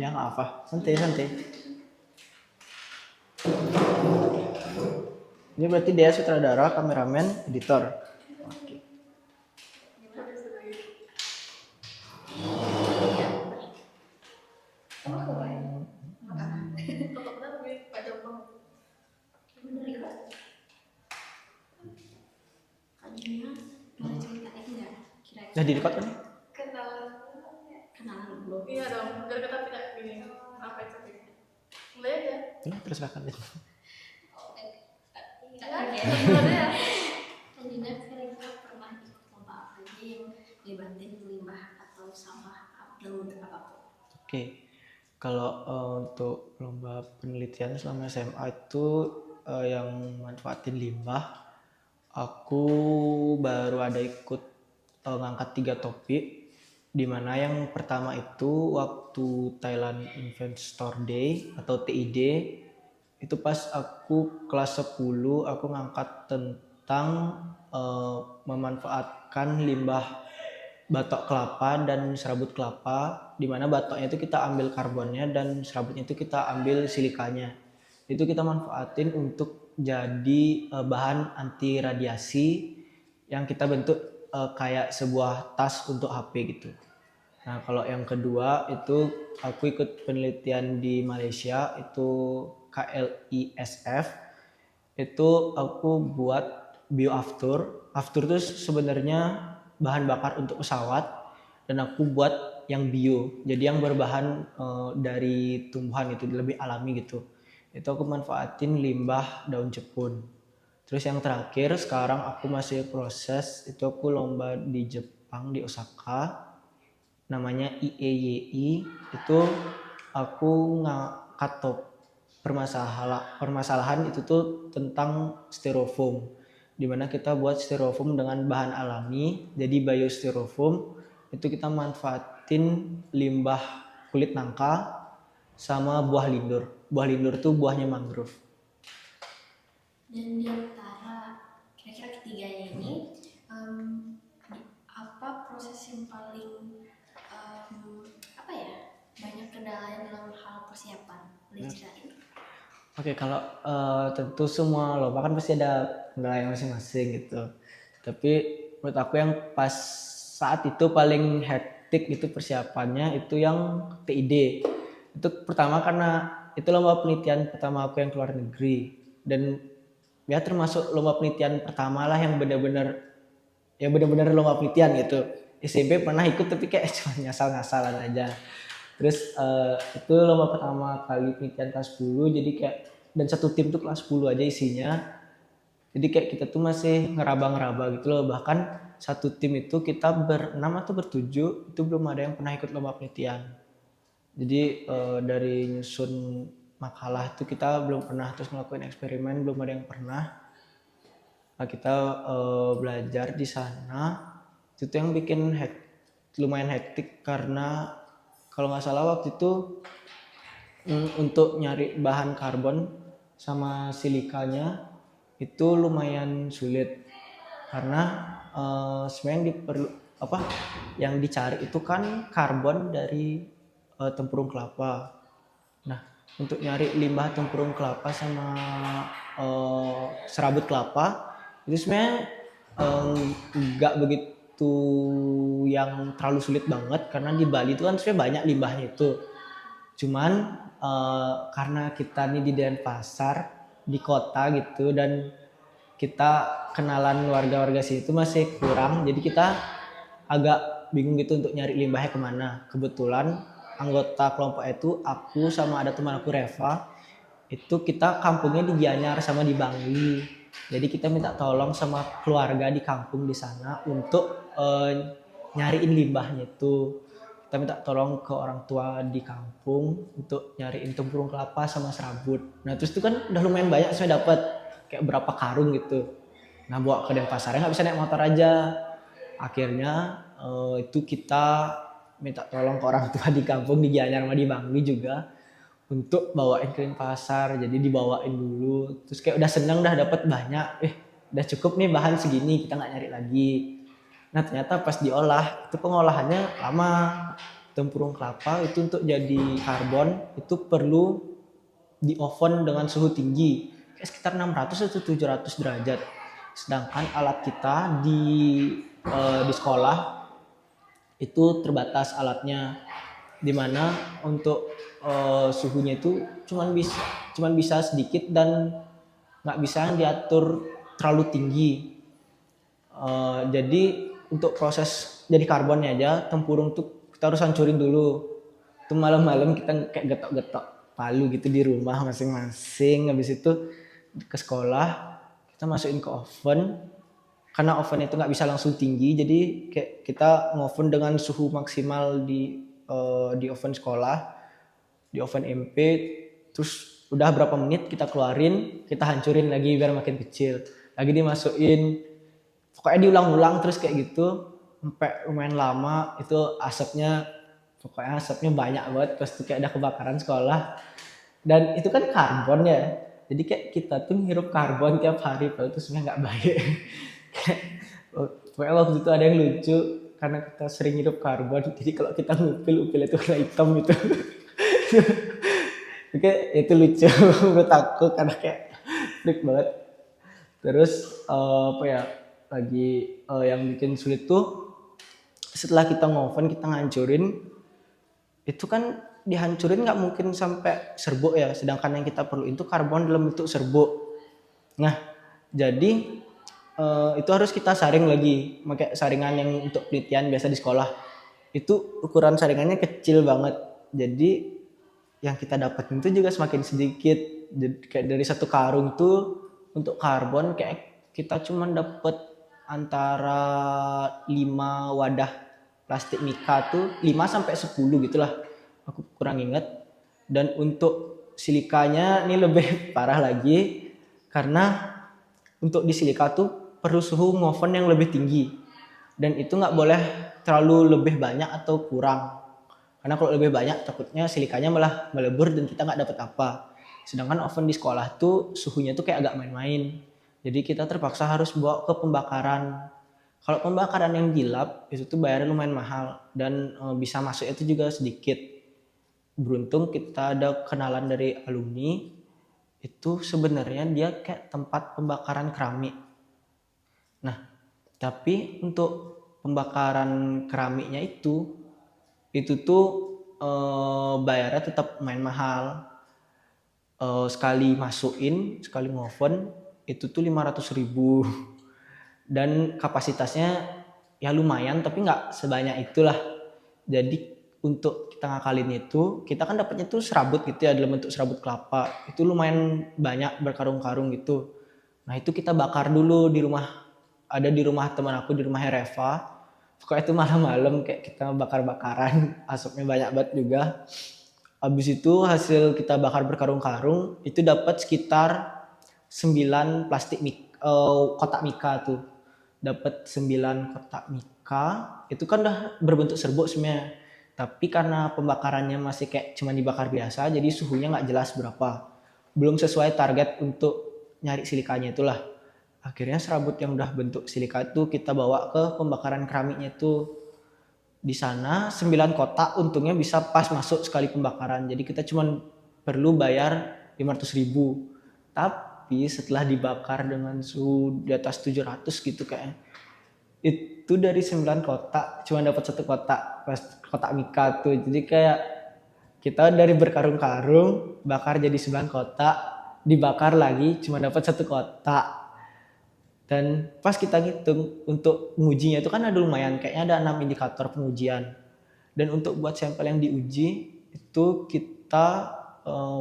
Ya nggak apa, santai santai. Ini berarti dia sutradara, kameramen, editor. Oke. Nah di record kan? Kenalan dulu. Iya dong, biar kita tidak gini. Apa itu? Mulai aja. Ya, terus silakan. Iya. Kandidat kira-kira pernah ikut lomba apa aja yang libatin limbah atau sampah upload apapun? Oke, kalau untuk lomba penelitian selama SMA itu yang manfaatin limbah, aku baru ada ikut ngangkat 3 topik, di mana yang pertama itu waktu Thailand Investor Day atau TID, itu pas aku kelas 10 aku ngangkat tentang memanfaatkan limbah batok kelapa dan serabut kelapa, di mana batoknya itu kita ambil karbonnya dan serabutnya itu kita ambil silikanya. Itu kita manfaatin untuk jadi bahan anti radiasi yang kita bentuk kayak sebuah tas untuk HP gitu. Nah, kalau yang kedua itu aku ikut penelitian di Malaysia, itu KLISF. Itu aku buat bioaftur. Aftur itu sebenarnya bahan bakar untuk pesawat, dan aku buat yang bio. Jadi yang berbahan dari tumbuhan, itu lebih alami gitu. Itu aku manfaatin limbah daun jepun. Terus yang terakhir sekarang aku masih proses, itu aku lomba di Jepang di Osaka, namanya IEYI. Itu aku ngangkat permasalahan itu tuh tentang styrofoam, dimana kita buat styrofoam dengan bahan alami, jadi biostyrofoam. Itu kita manfaatin limbah kulit nangka sama buah lindur. Buah lindur tuh buahnya mangrove. Dan di antara kira-kira ketiganya ini, apa proses yang paling banyak kendalanya dalam hal persiapan? Boleh ceritain? Oke, kalau tentu semua lomba kan pasti ada kendala yang masing-masing gitu. Tapi menurut aku yang pas saat itu paling hektik itu persiapannya itu yang TID. Itu pertama karena itu lomba penelitian pertama aku yang keluar negeri, dan ya termasuk lomba penelitian pertama lah yang benar-benar lomba penelitian gitu. SMP pernah ikut tapi kayak cuma ngasal-ngasalan aja. Terus itu lomba pertama kali penelitian kelas 10, jadi kayak, dan satu tim tuh kelas 10 aja isinya. Jadi kayak kita tuh masih ngeraba-ngeraba gitu loh. Bahkan satu tim itu kita berenam atau bertujuh, itu belum ada yang pernah ikut lomba penelitian. Jadi dari nyusun makalah itu kita belum pernah, terus ngelakuin eksperimen belum ada yang pernah. Nah, kita belajar di sana. Itu yang bikin lumayan hektik, karena kalau nggak salah waktu itu untuk nyari bahan karbon sama silikanya itu lumayan sulit, karena sebenarnya yang dicari itu kan karbon dari tempurung kelapa. Nah, untuk nyari limbah tempurung kelapa sama serabut kelapa itu sebenarnya nggak begitu yang terlalu sulit banget, karena di Bali itu kan sebenarnya banyak limbahnya itu. Cuman karena kita nih di Denpasar, di kota gitu, dan kita kenalan warga-warga sini itu masih kurang, jadi kita agak bingung gitu untuk nyari limbahnya kemana. Kebetulan anggota kelompok itu aku sama ada teman aku Reva, itu kita kampungnya di Gianyar sama di Bangli. Jadi kita minta tolong sama keluarga di kampung di sana untuk nyariin limbahnya itu. Kita minta tolong ke orang tua di kampung untuk nyariin tempurung kelapa sama serabut. Nah terus itu kan udah lumayan banyak, saya dapat kayak berapa karung gitu. Nah bawa ke Denpasarnya nggak bisa naik motor aja. Akhirnya itu kita minta tolong ke orang tua di kampung di Gianyar sama di Bangli juga untuk bawain ke Denpasar. Jadi dibawain dulu, terus kayak udah seneng, udah dapat banyak, udah cukup nih bahan segini, kita nggak nyari lagi. Nah ternyata pas diolah itu pengolahannya lama, tempurung kelapa itu untuk jadi karbon itu perlu di oven dengan suhu tinggi kayak sekitar 600 atau 700 derajat. Sedangkan alat kita di sekolah itu terbatas alatnya, dimana untuk suhunya itu cuman bisa sedikit dan nggak bisa diatur terlalu tinggi. Jadi untuk proses jadi karbonnya aja tempurung tuh kita harus hancurin dulu. Itu malam-malam kita kayak getok-getok palu gitu di rumah masing-masing. Habis itu ke sekolah kita masukin ke oven. Karena oven itu nggak bisa langsung tinggi, jadi kayak kita ngoven dengan suhu maksimal di oven sekolah, di oven MP. Terus udah berapa menit kita keluarin, kita hancurin lagi biar makin kecil. Lagi dimasukin, pokoknya diulang-ulang terus kayak gitu sampai lumayan lama. Itu pokoknya asapnya banyak banget, pas itu kayak ada kebakaran sekolah. Dan itu kan karbon ya, jadi kayak kita tuh ngirup karbon tiap hari, padahal itu sebenarnya nggak baik. Pokoknya waktu itu ada yang lucu karena kita sering hidup karbon, jadi kalau kita ngupil itu warna hitam gitu. Oke, itu lucu menurut aku karena kayak freak banget. Terus apa ya lagi yang bikin sulit tuh setelah kita ngoven kita ngancurin itu kan dihancurin nggak mungkin sampai serbuk ya, sedangkan yang kita perlu itu karbon dalam bentuk serbuk. Nah jadi itu harus kita saring lagi pakai saringan yang untuk penelitian biasa di sekolah. Itu ukuran saringannya kecil banget, jadi yang kita dapat itu juga semakin sedikit. Jadi, kayak dari satu karung tuh untuk karbon kayak kita cuma dapat antara 5 wadah plastik mika tuh 5 sampai 10 gitulah, aku kurang inget. Dan untuk silikanya ini lebih parah lagi karena untuk di silika tuh perlu suhu ngoven yang lebih tinggi, dan itu nggak boleh terlalu lebih banyak atau kurang, karena kalau lebih banyak takutnya silikanya malah melebur dan kita nggak dapat apa. Sedangkan oven di sekolah tuh suhunya tuh kayak agak main-main, jadi kita terpaksa harus bawa ke pembakaran. Kalau pembakaran yang gilap itu tuh bayarnya lumayan mahal dan bisa masuknya itu juga sedikit. Beruntung kita ada kenalan dari alumni, itu sebenarnya dia kayak tempat pembakaran keramik. Nah, tapi untuk pembakaran keramiknya itu tuh bayarnya tetap main mahal. Sekali masukin, sekali ngoven itu tuh 500.000 dan kapasitasnya ya lumayan tapi nggak sebanyak itulah. Jadi untuk kita ngakalin itu, kita kan dapatnya tuh serabut gitu ya, dalam bentuk serabut kelapa. Itu lumayan banyak berkarung-karung gitu. Nah itu kita bakar dulu di rumah. Ada di rumah teman aku, di rumahnya Reva. Pokoknya itu malam-malam kayak kita bakar-bakaran, asapnya banyak banget juga. Habis itu hasil kita bakar berkarung-karung itu dapat sekitar 9 kotak mika tuh. Dapat 9 kotak mika. Itu kan udah berbentuk serbuk sebenarnya. Tapi karena pembakarannya masih kayak cuma dibakar biasa, jadi suhunya nggak jelas berapa. Belum sesuai target untuk nyari silikanya itulah. Akhirnya serabut yang udah bentuk silika itu kita bawa ke pembakaran keramiknya itu. Di sana 9 kotak untungnya bisa pas masuk sekali pembakaran. Jadi kita cuma perlu bayar 500.000. Tapi setelah dibakar dengan suhu di atas 700 gitu kayaknya, itu dari 9 kotak cuma dapat 1 kotak, kotak mika tuh. Jadi kayak kita dari berkarung-karung bakar jadi 9 kotak, dibakar lagi cuma dapat 1 kotak. Dan pas kita ngitung untuk mengujinya itu kan ada lumayan, kayaknya ada 6 indikator pengujian. Dan untuk buat sampel yang diuji itu kita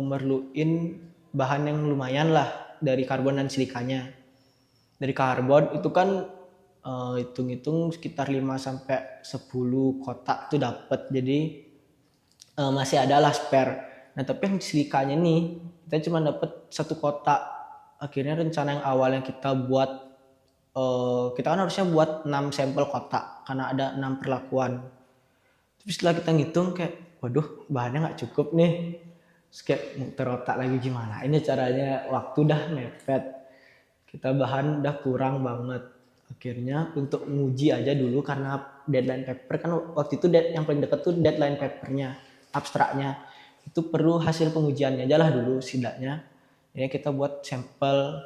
merluin bahan yang lumayan lah dari karbon dan silikanya. Dari karbon itu kan hitung-hitung sekitar 5 sampai 10 kotak tuh dapat. Jadi masih ada lah spare. Nah, tapi yang silikanya nih kita cuma dapat 1 kotak. Akhirnya rencana yang awal yang kita buat, kita kan harusnya buat 6 sampel kotak karena ada 6 perlakuan. Tapi setelah kita ngitung kayak, waduh bahannya nggak cukup nih. Terus kayak muter otak lagi gimana ini caranya, waktu dah mepet. Kita bahan udah kurang banget. Akhirnya untuk nguji aja dulu karena deadline paper kan waktu itu yang paling dekat tuh deadline papernya, abstraknya. Itu perlu hasil pengujiannya aja lah dulu setidaknya. Jadi kita buat sampel.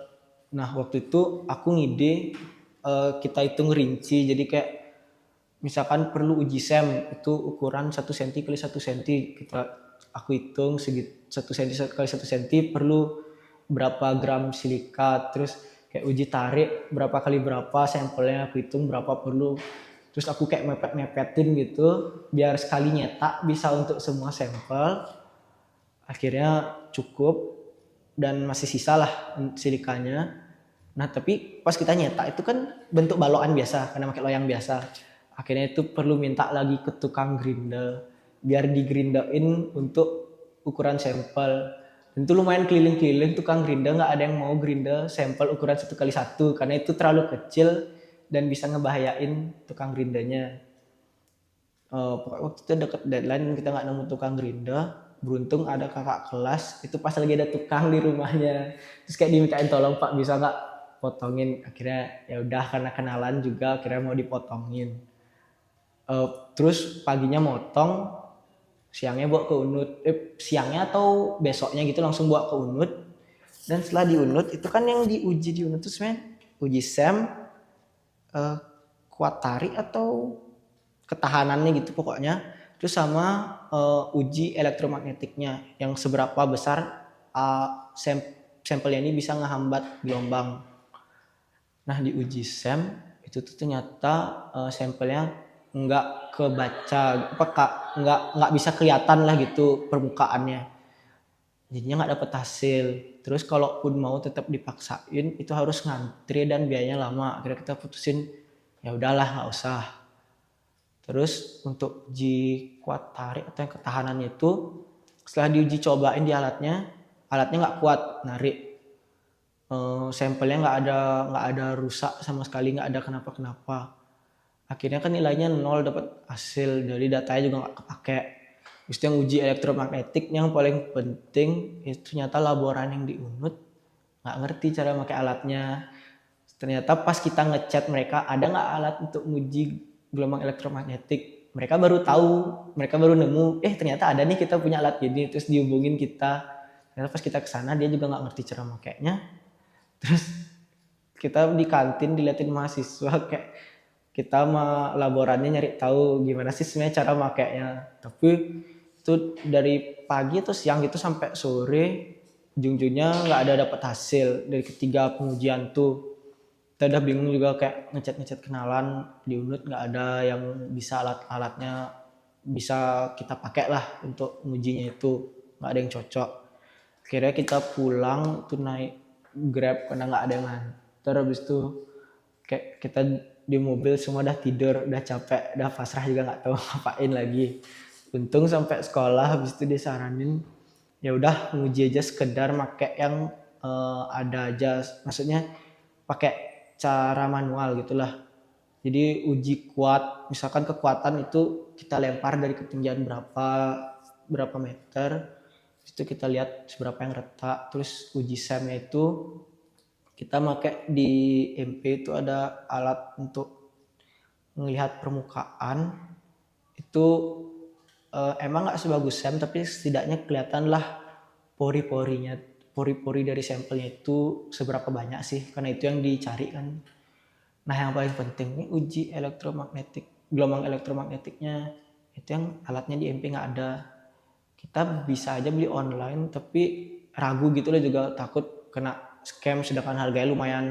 Nah waktu itu aku ngide kita hitung rinci. Jadi kayak misalkan perlu uji SEM itu ukuran 1 cm kali 1 cm. Aku hitung segitu 1 cm kali 1 cm perlu berapa gram silika. Terus kayak uji tarik berapa kali berapa sampelnya aku hitung berapa perlu. Terus aku kayak mepet-mepetin gitu biar sekali nyetak bisa untuk semua sampel. Akhirnya cukup dan masih sisa lah silikanya. Nah tapi pas kita nyetak itu kan bentuk balokan biasa karena pakai loyang biasa. Akhirnya itu perlu minta lagi ke tukang grinder biar digrindain untuk ukuran sampel. Dan itu lumayan keliling-keliling tukang grinder, nggak ada yang mau grinder sampel ukuran 1 kali 1 karena itu terlalu kecil dan bisa ngebahayain tukang grindernya. Pokoknya waktu itu deket deadline kita nggak nemu tukang grinder. Beruntung ada kakak kelas itu pas lagi ada tukang di rumahnya. Terus kayak dimintain tolong Pak bisa nggak potongin. Akhirnya ya udah karena kenalan juga akhirnya mau dipotongin. Terus paginya motong, siangnya bawa ke unut. Siangnya atau besoknya gitu langsung bawa ke unut. Dan setelah di unut itu kan yang diuji di unut itu sebenarnya uji SEM, kuat tarik atau ketahanannya gitu pokoknya. Terus sama uji elektromagnetiknya yang seberapa besar sampelnya ini bisa ngehambat gelombang. Nah di uji SEM itu tuh ternyata sampelnya nggak kebaca, nggak bisa kelihatan lah gitu permukaannya. Jadinya nggak dapet hasil. Terus kalaupun mau tetap dipaksain itu harus ngantri dan biayanya lama. Akhirnya kita putusin ya udahlah nggak usah. Terus untuk uji kuat tarik atau yang ketahanannya itu setelah diuji cobain di alatnya nggak kuat narik. Sampelnya nggak ada rusak sama sekali, nggak ada kenapa-kenapa. Akhirnya kan nilainya 0 dapat hasil, jadi datanya juga nggak kepake. Terus yang uji elektromagnetik yang paling penting itu ternyata laboran yang diunut nggak ngerti cara pakai alatnya. Ternyata pas kita ngechat mereka ada nggak alat untuk uji gelombang elektromagnetik, mereka baru tahu, mereka baru nemu ternyata ada nih kita punya alat gini. Terus dihubungin kita, ternyata pas kita kesana dia juga nggak ngerti cara makainya. Terus kita di kantin diliatin mahasiswa kayak kita sama laborannya nyari tahu gimana sih sebenarnya cara makainya. Tapi itu dari pagi atau siang gitu sampai sore ujung-ujungnya nggak ada dapat hasil dari ketiga pengujian tuh. Kita udah bingung juga kayak ngechat kenalan di unut nggak ada yang bisa alat-alatnya bisa kita pakai lah untuk ngujinya itu, nggak ada yang cocok. Akhirnya kita pulang tuh naik Grab karena nggak ada yang nganter. Habis itu kayak kita di mobil semua udah tidur, udah capek, udah pasrah juga nggak tahu ngapain lagi. Untung sampai sekolah habis itu disaranin ya udah nguji aja sekedar pakai yang ada aja, maksudnya pakai cara manual gitulah. Jadi uji kuat, misalkan kekuatan itu kita lempar dari ketinggian berapa meter, itu kita lihat seberapa yang retak. Terus uji SEM-nya itu kita pakai di MP itu ada alat untuk melihat permukaan. Itu emang nggak sebagus SEM tapi setidaknya kelihatan lah pori-pori dari sampelnya itu seberapa banyak sih, karena itu yang dicari kan. Nah yang paling penting nih uji gelombang elektromagnetiknya itu yang alatnya di MP nggak ada. Kita bisa aja beli online tapi ragu gitu lah juga, takut kena scam sedangkan harganya lumayan.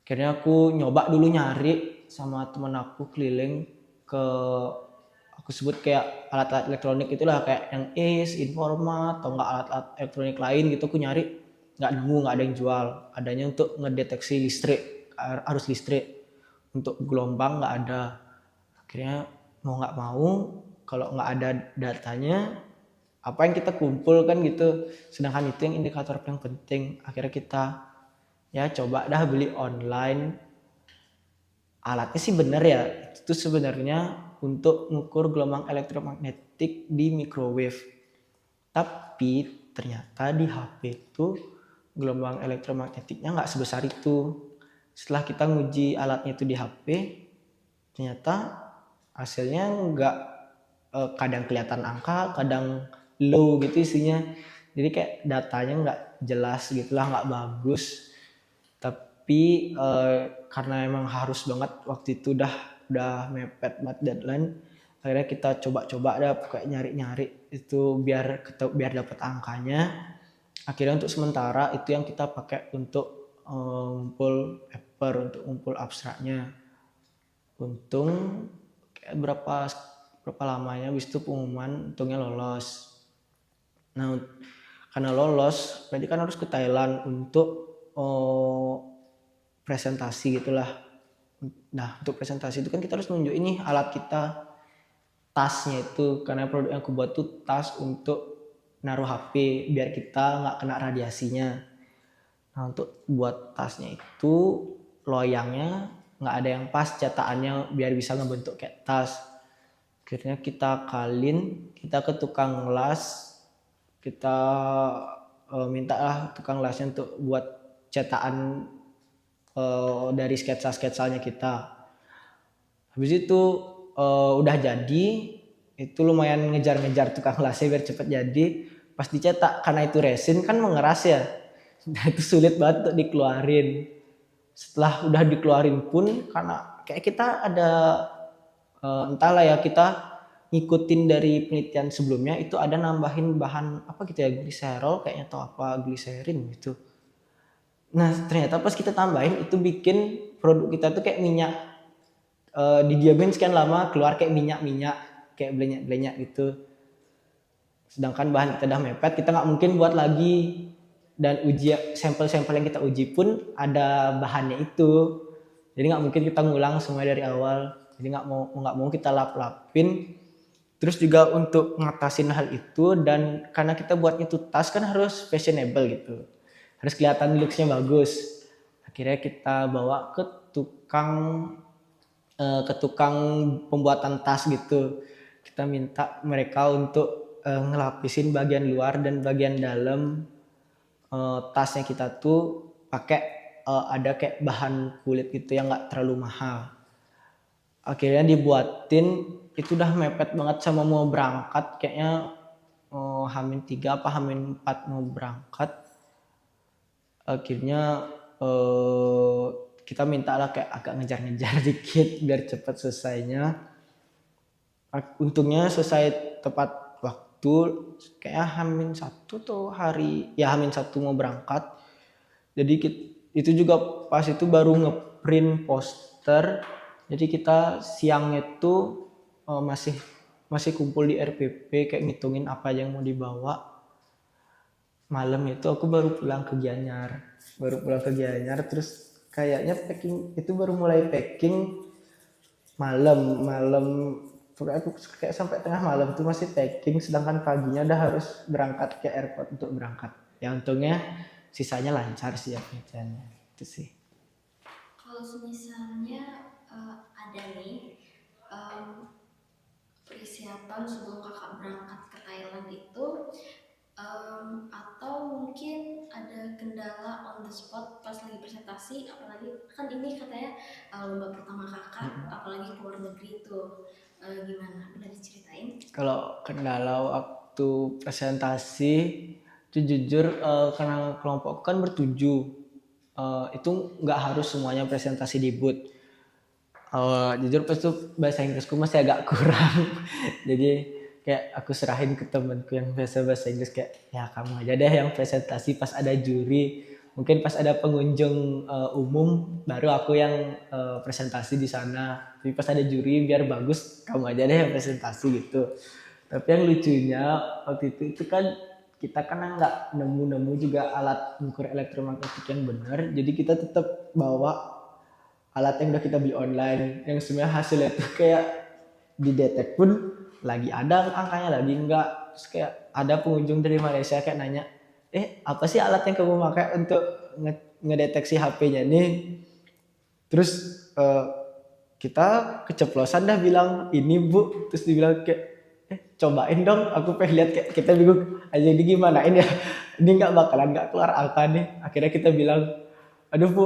Akhirnya aku nyoba dulu nyari sama temen aku keliling ke, aku sebut kayak alat-alat elektronik itulah kayak yang ACE, Informa atau enggak alat-alat elektronik lain gitu. Aku nyari nggak nemu, nggak ada yang jual. Adanya untuk ngedeteksi listrik, arus listrik. Untuk gelombang nggak ada. Akhirnya mau nggak mau kalau nggak ada datanya apa yang kita kumpulkan gitu, sedangkan itu yang indikator yang penting. Akhirnya kita ya coba dah beli online. Alatnya sih bener ya, itu sebenarnya untuk mengukur gelombang elektromagnetik di microwave. Tapi ternyata di HP itu gelombang elektromagnetiknya nggak sebesar itu. setelah kita nguji alatnya itu di HP, ternyata hasilnya nggak, kadang kelihatan angka, kadang low gitu isinya. Jadi kayak datanya nggak jelas gitulah, nggak bagus. Tapi karena emang harus banget waktu itu udah mepet banget deadline, akhirnya kita coba-coba dah kayak nyari-nyari itu biar dapat angkanya. Akhirnya untuk sementara itu yang kita pakai untuk ngumpul paper, untuk ngumpul abstraknya. Untung kayak berapa lamanya habis itu pengumuman, untungnya lolos. Nah, karena lolos berarti kan harus ke Thailand untuk presentasi gitulah. Nah, untuk presentasi itu kan kita harus nunjukin nih alat kita, tasnya itu, karena produk yang aku buat tuh tas untuk naruh HP biar kita nggak kena radiasinya. Nah, untuk buat tasnya itu loyangnya nggak ada yang pas, cetakannya biar bisa ngebentuk kayak tas. Akhirnya kita kita ke tukang las, kita minta lah tukang lasnya untuk buat cetakan dari sketsa-sketsanya kita. Habis itu udah jadi, itu lumayan ngejar-ngejar tukang lasnya biar cepet jadi. Pas dicetak, karena itu resin kan mengeras ya, nah itu sulit banget untuk dikeluarin. Setelah udah dikeluarin pun, karena kayak kita ada entahlah ya, kita ngikutin dari penelitian sebelumnya itu ada nambahin bahan apa gitu ya, gliserol kayaknya atau apa, gliserin gitu. Nah ternyata pas kita tambahin itu bikin produk kita tuh kayak minyak, didiamin sekian lama keluar kayak minyak kayak blenyak gitu. Sedangkan bahan kita udah mepet, kita nggak mungkin buat lagi, dan sampel-sampel yang kita uji pun ada bahannya itu. Jadi nggak mungkin kita ngulang semua dari awal. Jadi nggak mau kita lap-lapin. Terus juga untuk ngatasin hal itu, dan karena kita buatnya tuh tas kan harus fashionable gitu, harus kelihatan looksnya bagus. Akhirnya kita bawa ke tukang pembuatan tas gitu. Kita minta mereka untuk ngelapisin bagian luar dan bagian dalam tasnya kita tuh pakai ada kayak bahan kulit gitu yang nggak terlalu mahal. Akhirnya dibuatin, itu udah mepet banget sama mau berangkat, kayaknya H-3 apa H-4 mau berangkat. Akhirnya kita minta lah kayak agak ngejar-ngejar dikit biar cepat selesainya. Untungnya selesai tepat waktu, kayak H-1 tuh hari ya H-1 mau berangkat. Jadi itu juga pas itu baru ngeprint poster. Jadi kita siangnya itu masih kumpul di RPP kayak ngitungin apa yang mau dibawa. Malam itu aku baru pulang ke Gianyar. Terus kayaknya packing itu baru mulai packing malam. Aku kayak sampai tengah malam tuh masih packing, sedangkan paginya udah harus berangkat ke airport untuk berangkat. Ya untungnya sisanya lancar sih ya pengerjaannya. Itu sih. Kalau misalnya ada nih persiapan sebelum kakak berangkat ke Thailand itu, atau mungkin ada kendala on the spot pas lagi presentasi, apalagi kan ini katanya lomba pertama kakak, apalagi keluar negeri itu, gimana? Boleh diceritain? Kalau kendala waktu presentasi itu jujur karena kelompok kan bertujuh, itu nggak harus semuanya presentasi di booth. Jujur pas itu bahasa Inggrisku masih agak kurang. Jadi kayak aku serahin ke temanku yang biasa bahasa Inggris, kayak ya kamu aja deh yang presentasi pas ada juri. Mungkin pas ada pengunjung umum baru aku yang presentasi di sana. Tapi pas ada juri biar bagus kamu aja deh yang presentasi gitu. Tapi yang lucunya waktu itu kan kita kan nggak nemu juga alat ukur elektromagnetik yang benar. Jadi kita tetap bawa alat yang udah kita beli online, yang sebenarnya hasilnya tuh kayak didetek pun lagi ada angkanya lagi enggak. Terus kayak ada pengunjung dari Malaysia kayak nanya, apa sih alat yang kamu pakai untuk ngedeteksi HP-nya nih? Terus kita keceplosan dah bilang ini bu, terus dibilang kayak cobain dong, aku pengen lihat, kayak kita bingung aja ini gimana ini ya, ini nggak keluar angka nih. Akhirnya kita bilang, aduh bu,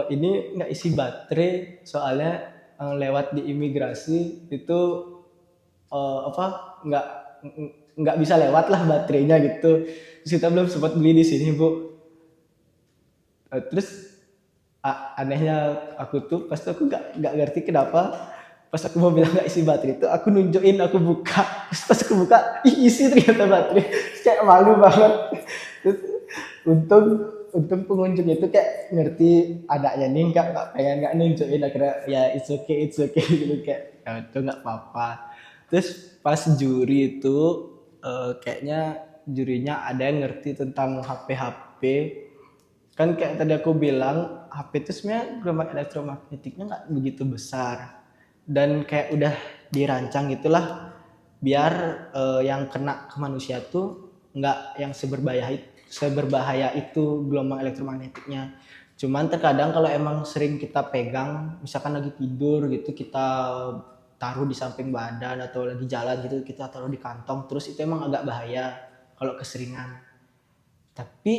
ini nggak isi baterai soalnya lewat di imigrasi itu apa nggak bisa lewat lah baterainya gitu. Terus kita belum sempat beli di sini bu. Terus anehnya aku tuh pas tuh aku nggak ngerti kenapa pas aku mau bilang nggak isi baterai itu aku nunjukin aku buka terus pas aku buka isi ternyata baterai. Terus kayak malu banget. Terus untung untung pengunjung itu kayak ngerti anaknya nih nggak pengen nggak nunjukin akhirnya ya it's okay gitu kayak ya itu nggak apa-apa. Terus pas juri itu kayaknya jurinya ada yang ngerti tentang HP kan kayak tadi aku bilang HP itu sebenarnya gelombang elektromagnetiknya nggak begitu besar dan kayak udah dirancang gitulah biar yang kena ke manusia tuh nggak yang seberbahaya itu gelombang elektromagnetiknya. Cuman terkadang kalau emang sering kita pegang, misalkan lagi tidur gitu kita taruh di samping badan atau lagi jalan gitu kita taruh di kantong, terus itu emang agak bahaya kalau keseringan. Tapi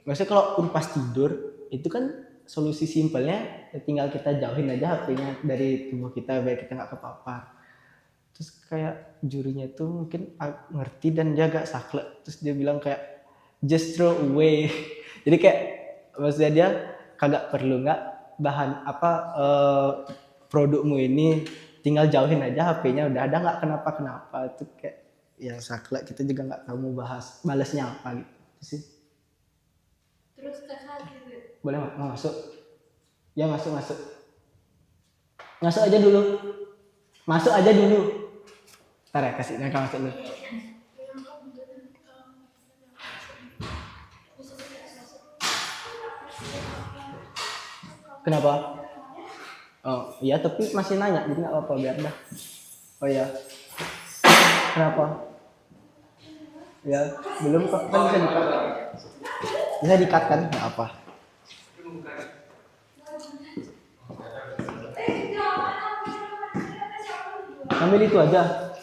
maksudnya kalau pun pas tidur itu kan solusi simpelnya ya tinggal kita jauhin aja HP-nya dari tubuh kita biar kita nggak kepapar. Terus kayak jurinya itu mungkin ngerti dan dia agak saklek. Terus dia bilang kayak just throw away. Jadi kayak maksudnya dia kagak perlu nggak bahan apa produkmu ini tinggal jauhin aja HP-nya udah ada nggak kenapa-kenapa. Itu kayak ya saklek kita juga nggak tahu mau bahas balasnya apa gitu sih. Terus kakak gitu. Boleh mau masuk? Ya masuk. Masuk aja dulu. Masuk aja dulu. Ntar ya kasih mereka masuk dulu. Kenapa? Oh iya tapi masih nanya jadi nggak apa-apa biar dah. Oh iya. Kenapa? Ya belum kok kan bisa dikat. Bisa dikat kan? Nggak apa. Ambil itu aja.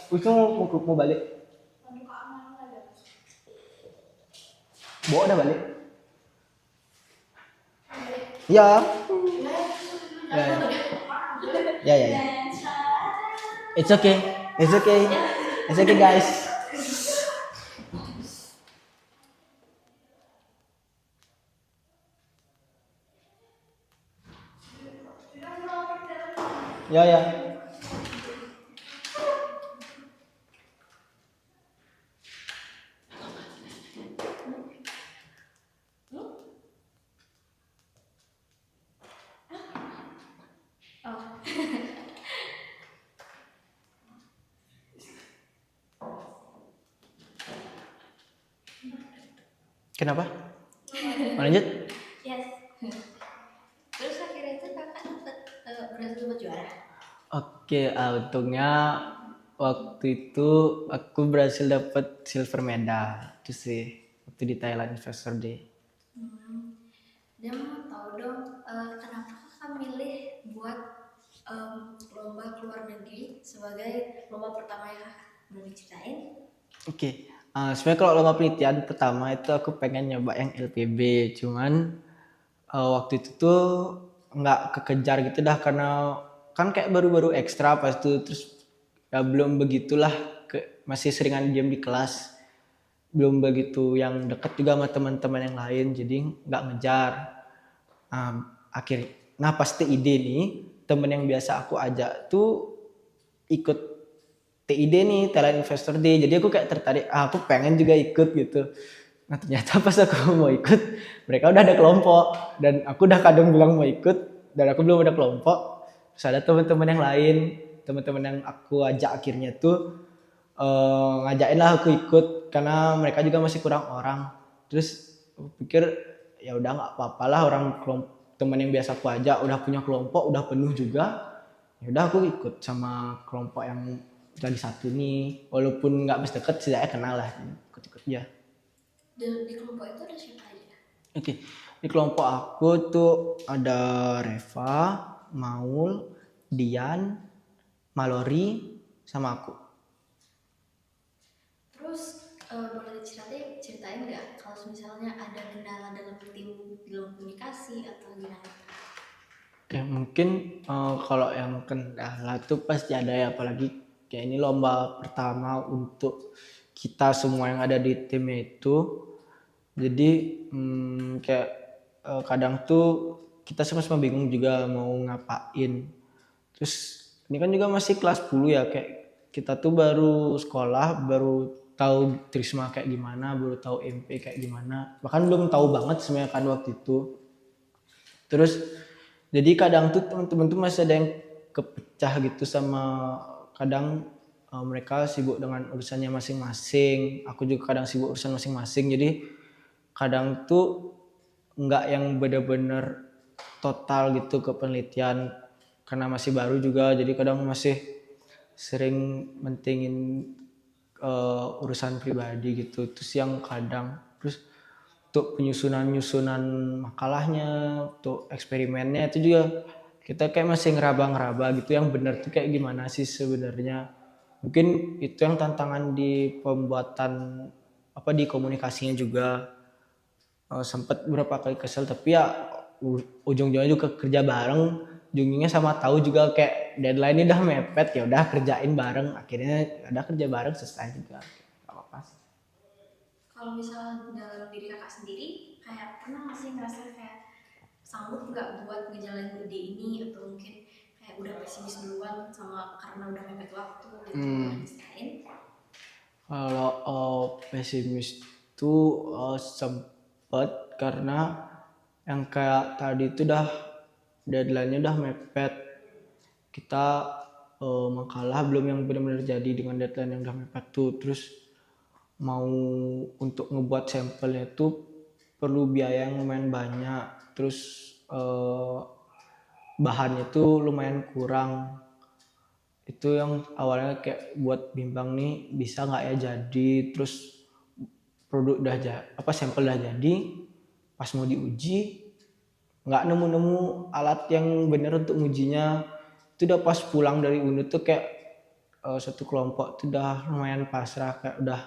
Itu mau balik. Bawa udah balik. Ya. Ya. It's okay guys. Ya. Oh. Kenapa? Mau lanjut? Yes. Terus akhirnya itu kakak berhasil dapat juara. Oke, untungnya waktu itu aku berhasil dapat silver medal itu sih waktu di Thailand Investor Day. Dia mau tahu dong kenapa kakak milih buat lomba keluar negeri sebagai lomba pertama ya kakak? Boleh diceritain? Oke, sebenarnya kalau lomba penelitian pertama itu aku pengen nyoba yang LPB, cuman waktu itu tuh nggak kekejar gitu dah karena kan kayak baru-baru ekstra pas itu terus ya belum begitulah masih seringan diam di kelas, belum begitu yang deket juga sama teman-teman yang lain jadi nggak ngejar. Nah pasti ide nih temen yang biasa aku ajak tuh ikut TID nih Thailand Investor Day jadi aku kayak tertarik aku pengen juga ikut gitu. Nah ternyata pas aku mau ikut mereka udah ada kelompok dan aku udah kadang bilang mau ikut dan aku belum ada kelompok. Terus ada teman-teman yang lain, teman-teman yang aku ajak akhirnya tuh ngajakin lah aku ikut karena mereka juga masih kurang orang. Terus aku pikir ya udah nggak apa-apa lah orang teman yang biasa aku ajak udah punya kelompok udah penuh juga. Ya udah aku ikut sama kelompok yang lagi satu nih walaupun nggak bisa deket setidaknya kenal lah ikut-ikut aja. Di kelompok itu ada siapa aja? Oke, di kelompok aku tuh ada Reva, Maul, Dian, Malori, sama aku. Terus boleh ceritain nggak kalau misalnya ada kendala dalam tim dalam komunikasi atau gimana? Ya mungkin kalau yang kendala tuh pasti ada ya, apalagi kayak ini lomba pertama untuk kita semua yang ada di tim itu. Jadi kayak kadang tuh kita sama-sama bingung juga mau ngapain. Terus ini kan juga masih kelas 10 ya, kayak kita tuh baru sekolah, baru tahu Trisma kayak gimana, baru tahu MP kayak gimana. Bahkan belum tahu banget sebenarnya kan waktu itu. Terus jadi kadang tuh teman-teman tuh masih ada yang kepecah gitu, sama kadang mereka sibuk dengan urusannya masing-masing, aku juga kadang sibuk urusan masing-masing. Jadi kadang tuh nggak yang bener-bener total gitu ke penelitian karena masih baru juga, jadi kadang masih sering mentingin urusan pribadi gitu. Terus yang kadang terus untuk penyusunan makalahnya, untuk eksperimennya itu juga kita kayak masih ngeraba-ngeraba gitu yang benar tuh kayak gimana sih sebenarnya. Mungkin itu yang tantangan di pembuatan apa di komunikasinya juga. Sempet beberapa kali kesel, tapi ya ujung-ujungnya juga kerja bareng, ujungnya sama tahu juga kayak deadline ini udah mepet, ya udah kerjain bareng, akhirnya ya udah kerja bareng selesai juga. Gak apa-apa sih. Kalau misalnya dalam diri kakak sendiri, kayak pernah nggak sih ngerasa kayak sanggup nggak buat ngejalanin ide ini, atau mungkin kayak udah pesimis duluan sama karena udah mepet waktu gitu udah diserahin? Kalau pesimis itu sempet karena yang kayak tadi itu udah deadline-nya udah mepet. Kita makalah belum yang benar-benar jadi dengan deadline yang udah mepet tuh. Terus mau untuk ngebuat sampelnya itu perlu biaya yang lumayan banyak. Terus bahannya itu lumayan kurang. Itu yang awalnya kayak buat bimbang nih bisa nggak ya jadi. Terus produk udah sampel udah jadi, pas mau diuji nggak nemu alat yang bener untuk ngujinya. Itu udah pas pulang dari unit tuh kayak satu kelompok tuh udah lumayan pasrah, kayak udah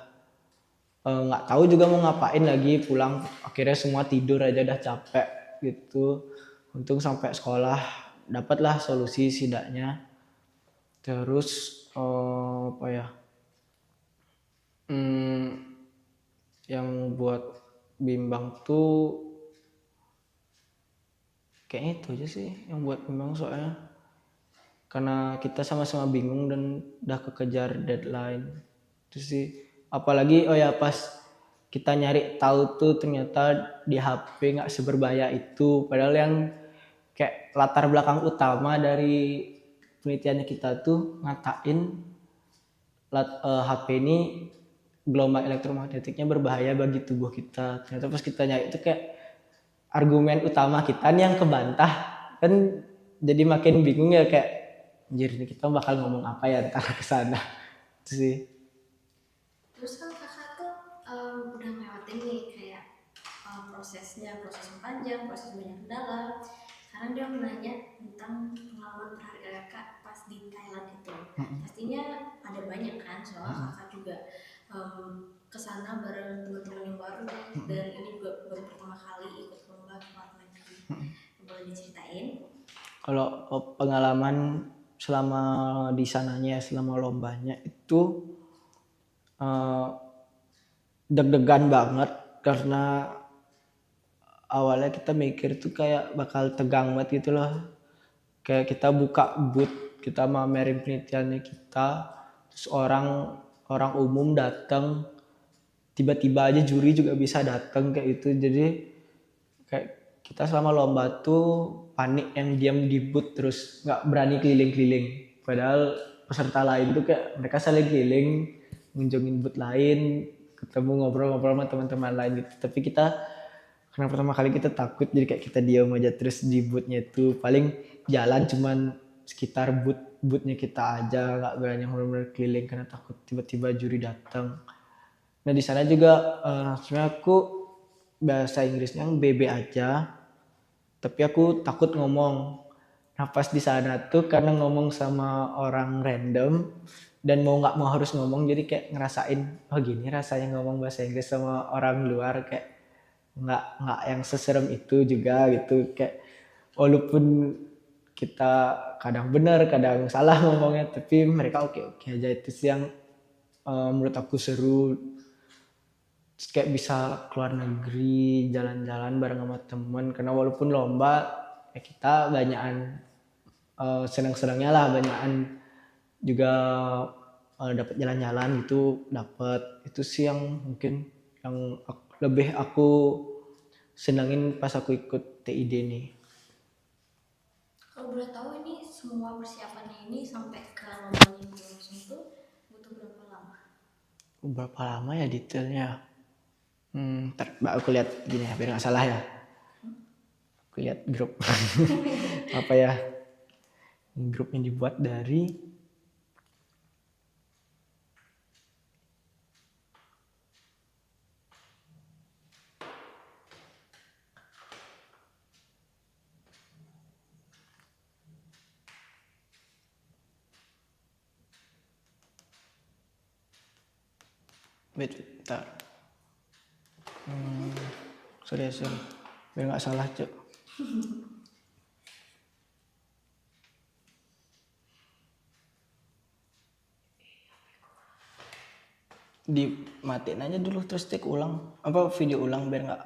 nggak tahu juga mau ngapain lagi pulang. Akhirnya semua tidur aja udah capek gitu. Untung sampai sekolah dapatlah solusi setidaknya. Terus apa ya, yang buat bimbang tuh kayaknya itu aja sih yang buat bimbang, soalnya karena kita sama-sama bingung dan udah kekejar deadline. Itu sih, apalagi pas kita nyari tahu tuh ternyata di HP nggak seberbahaya itu, padahal yang kayak latar belakang utama dari penelitiannya kita tuh ngatain HP ini gelombang elektromagnetiknya berbahaya bagi tubuh kita. Ternyata pas kita nyari itu kayak argumen utama kita nih yang kebantah, kan jadi makin bingung ya, kayak anjir ini kita bakal ngomong apa ya ntar ke sana. Itu sih. Terus kan kakak tuh udah ngelewatin nih kayak proses yang panjang, proses banyak kendala. Sekarang dia mau nanya tentang pengalaman berharga kakak pas di Thailand itu. Pastinya ada banyak kan, soalnya kakak juga kesana bareng teman-teman yang baru, dan ini juga baru pertama kali ikut lomba ke luar negeri. Boleh diceritain? Kalau pengalaman selama di sananya, selama lombanya itu deg-degan banget, karena awalnya kita mikir tuh kayak bakal tegang banget gitu loh. Kayak kita buka booth, kita mamerin penelitiannya kita, terus orang umum datang, tiba-tiba aja juri juga bisa datang kayak itu. Jadi kayak kita selama lomba tuh panik yang diam di booth, terus nggak berani keliling-keliling. Padahal peserta lain tuh kayak mereka saling keliling, ngunjungin booth lain, ketemu ngobrol-ngobrol sama teman-teman lain gitu. Tapi kita karena pertama kali kita takut, jadi kayak kita diam aja terus di boothnya itu. Paling jalan cuman sekitar boothnya kita aja, nggak berani benar-benar keliling karena takut tiba-tiba juri datang. Nah di sana juga sebenarnya aku bahasa Inggrisnya BB aja, tapi aku takut ngomong. Nah pas di sana tuh karena ngomong sama orang random dan mau nggak mau harus ngomong, jadi kayak ngerasain oh gini rasanya ngomong bahasa Inggris sama orang luar, kayak nggak yang seserem itu juga gitu. Kayak walaupun kita kadang benar kadang salah ngomongnya, tapi mereka oke aja. Itu sih yang menurut aku seru. Terus kayak bisa keluar negeri, jalan-jalan bareng sama temen, karena walaupun lomba ya kita banyakan senang-senangnya lah, banyakan juga dapat jalan-jalan gitu, dapat. Itu sih yang mungkin yang lebih aku senangin pas aku ikut TID nih. Kalau boleh tahu ini semua persiapannya ini sampai ke lombanya langsung tuh butuh berapa lama? Berapa lama ya detailnya? Ntar aku lihat gini ya biar nggak salah ya. Aku lihat grup apa ya, grup yang dibuat dari bentar. Sorry biar nggak salah cok. Dimatiin aja dulu terus cek ulang apa video ulang biar nggak